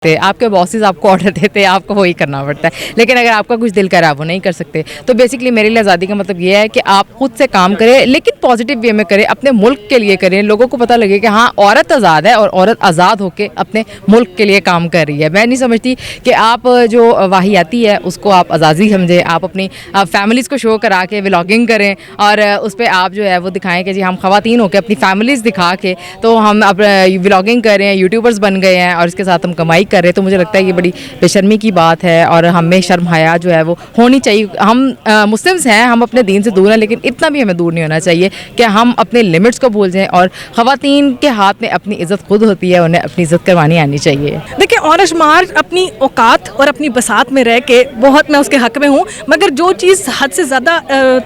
آپ کے باسز آپ کو آرڈر دیتے ہیں، آپ کو وہی کرنا پڑتا ہے، لیکن اگر آپ کا کچھ دل کرا وہ نہیں کر سکتے. تو بیسکلی میرے لیے آزادی کا مطلب یہ ہے کہ آپ خود سے کام کریں، لیکن پازیٹیو وے میں کریں، اپنے ملک کے لیے کریں، لوگوں کو پتہ لگے کہ ہاں عورت آزاد ہے اور عورت آزاد ہو کے اپنے ملک کے لیے کام کر رہی ہے. میں نہیں سمجھتی کہ آپ جو واحیاتی ہے اس کو آپ آزادی سمجھیں. آپ اپنی فیملیز کو شو کرا کے ولاگنگ کریں اور اس پہ آپ جو ہے وہ دکھائیں کہ جی ہم خواتین ہو کے اپنی فیملیز دکھا کے تو ہم ولاگنگ کر رہے ہیں، یوٹیوبرز بن گئے ہیں اور اس کے ساتھ ہم کمائی کر رہے ہیں. تو مجھے لگتا ہے یہ بڑی بے شرمی کی بات ہے اور ہمیں شرم حیا جو ہے وہ ہونی چاہیے. ہم مسلمس ہیں، ہم اپنے دین سے دور ہیں، لیکن اتنا بھی ہمیں دور نہیں ہونا چاہیے کہ ہم اپنے لمٹس کو بھول جائیں. اور خواتین کے ہاتھ میں اپنی عزت خود ہوتی ہے، انہیں اپنی عزت کروانی آنی چاہیے. دیکھیں، عورت شمار اپنی اوقات اور اپنی بساط میں رہ کے بہت میں اس کے حق میں ہوں، مگر جو چیز حد سے زیادہ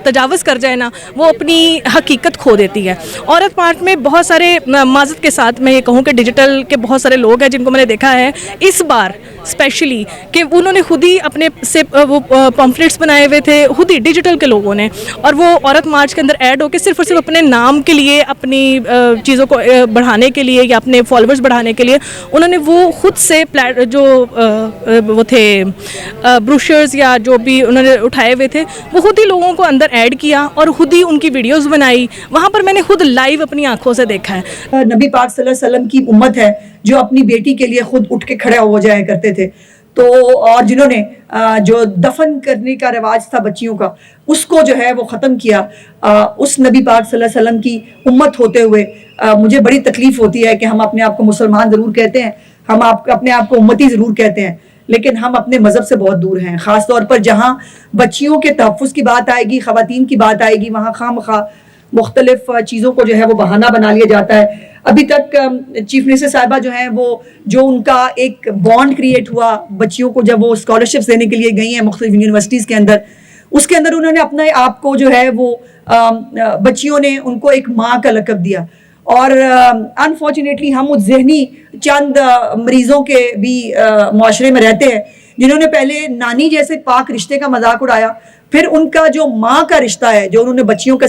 تجاوز کر جائے نا وہ اپنی حقیقت کھو دیتی ہے. عورت پارٹ میں بہت سارے معذرت کے ساتھ میں یہ کہوں کہ ڈیجیٹل کے بہت سارے لوگ ہیں جن کو میں نے دیکھا ہے اس بار اسپیشلی کہ انہوں نے خود ہی اپنے سے وہ پمفلیٹس بنائے ہوئے تھے، خود ہی ڈیجیٹل کے لوگوں نے، اور وہ عورت مارچ کے اندر ایڈ ہو کے صرف اور صرف اپنے نام کے لیے، اپنی چیزوں کو بڑھانے کے لیے یا اپنے فالوورز بڑھانے کے لیے انہوں نے وہ خود سے جو وہ تھے بروشرز یا جو بھی انہوں نے اٹھائے ہوئے تھے وہ خود ہی لوگوں کو اندر ایڈ کیا اور خود ہی ان کی ویڈیوز بنائی. وہاں پر میں نے خود لائیو اپنی آنکھوں سے دیکھا ہے. نبی پاک صلی اللہ علیہ وسلم کی امت ہے جو اپنی بیٹی کے لیے خود اٹھ کے کھڑے ہو جایا کرتے تھے، تو اور جنہوں نے جو دفن کرنے کا رواج تھا بچیوں کا اس کو جو ہے وہ ختم کیا. اس نبی پاک صلی اللہ علیہ وسلم کی امت ہوتے ہوئے مجھے بڑی تکلیف ہوتی ہے کہ ہم اپنے آپ کو مسلمان ضرور کہتے ہیں، ہم اپنے آپ کو امتی ضرور کہتے ہیں، لیکن ہم اپنے مذہب سے بہت دور ہیں. خاص طور پر جہاں بچیوں کے تحفظ کی بات آئے گی، خواتین کی بات آئے گی، وہاں خواہ مختلف چیزوں کو جو ہے وہ بہانہ بنا لیا جاتا ہے. ابھی تک چیف منسٹر صاحبہ جو ہیں وہ جو ان کا ایک بانڈ کریٹ ہوا بچیوں کو جب وہ اسکالرشپس دینے کے لیے گئی ہیں مختلف یونیورسٹیز کے اندر، اس کے اندر انہوں نے اپنے آپ کو جو ہے وہ بچیوں نے ان کو ایک ماں کا لقب دیا. اور انفارچونیٹلی ہم اس ذہنی چند مریضوں کے بھی معاشرے میں رہتے ہیں جنہوں نے پہلے نانی جیسے پاک رشتے کا مذاق اڑایا، پھر ان کا جو ماں کا رشتہ ہے جو انہوں نے بچوں کے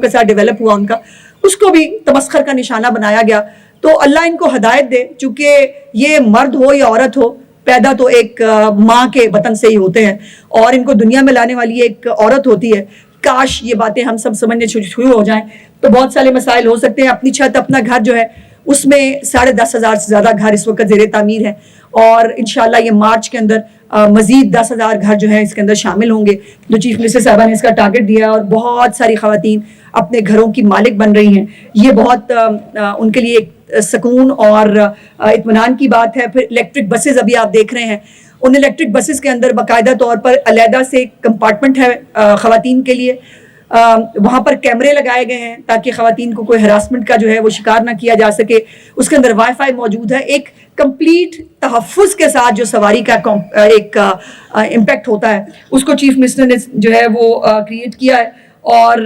ساتھ ڈیولپ ہوا ان کا، اس کو بھی تمسخر کا نشانہ بنایا گیا. تو اللہ ان کو ہدایت دے، چونکہ یہ مرد ہو یا عورت ہو پیدا تو ایک ماں کے وطن سے ہی ہوتے ہیں اور ان کو دنیا میں لانے والی ایک عورت ہوتی ہے. کاش یہ باتیں ہم سب سمجھنے شروع ہو جائیں تو بہت سارے مسائل ہو سکتے ہیں. اپنی چھت اپنا گھر جو ہے اس میں 10,500 سے زیادہ گھر اس وقت زیر تعمیر ہے اور انشاءاللہ یہ مارچ کے اندر مزید 10,000 گھر جو ہیں اس کے اندر شامل ہوں گے جو چیف منسٹر صاحبہ نے اس کا ٹارگٹ دیا اور بہت ساری خواتین اپنے گھروں کی مالک بن رہی ہیں. یہ بہت ان کے لیے ایک سکون اور اطمینان کی بات ہے. پھر الیکٹرک بسز ابھی آپ دیکھ رہے ہیں، ان الیکٹرک بسز کے اندر باقاعدہ طور پر علیحدہ سے ایک کمپارٹمنٹ ہے خواتین کے لیے. وہاں پر کیمرے لگائے گئے ہیں تاکہ خواتین کو کوئی ہراسمنٹ کا جو ہے وہ شکار نہ کیا جا سکے. اس کے اندر وائی فائی موجود ہے. ایک کمپلیٹ تحفظ کے ساتھ جو سواری کا ایک امپیکٹ ہوتا ہے اس کو چیف منسٹر نے جو ہے وہ کریٹ کیا ہے. اور